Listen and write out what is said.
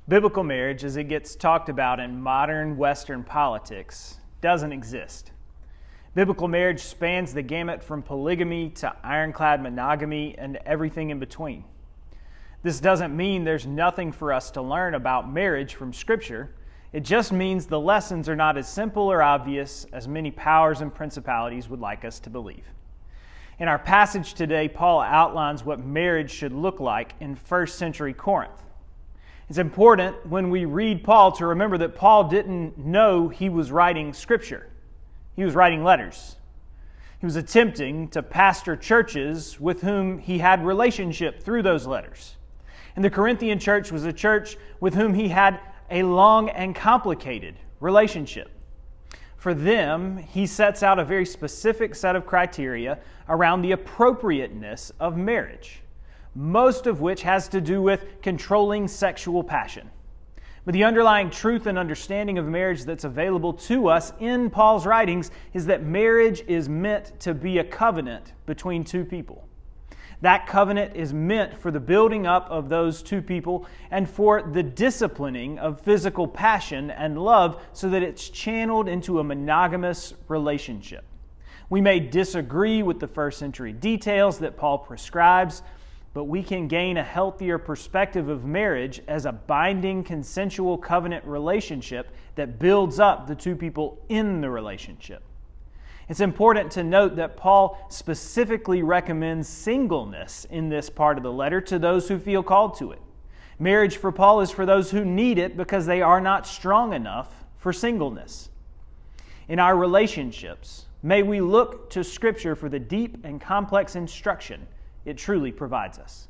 Biblical marriage, as it gets talked about in modern Western politics, doesn't exist. Biblical marriage spans the gamut from polygamy to ironclad monogamy and everything in between. This doesn't mean there's nothing for us to learn about marriage from Scripture. It just means the lessons are not as simple or obvious as many powers and principalities would like us to believe. In our passage today, Paul outlines what marriage should look like in first century Corinth. It's important when we read Paul to remember that Paul didn't know he was writing Scripture. He was writing letters. He was attempting to pastor churches with whom he had relationship through those letters. And the Corinthian church was a church with whom he had a long and complicated relationship. For them, he sets out a very specific set of criteria around the appropriateness of marriage, most of which has to do with controlling sexual passion. But the underlying truth and understanding of marriage that's available to us in Paul's writings is that marriage is meant to be a covenant between two people. That covenant is meant for the building up of those two people and for the disciplining of physical passion and love so that it's channeled into a monogamous relationship. We may disagree with the first century details that Paul prescribes, but we can gain a healthier perspective of marriage as a binding, consensual covenant relationship that builds up the two people in the relationship. It's important to note that Paul specifically recommends singleness in this part of the letter to those who feel called to it. Marriage for Paul is for those who need it because they are not strong enough for singleness. In our relationships, may we look to Scripture for the deep and complex instruction it truly provides us.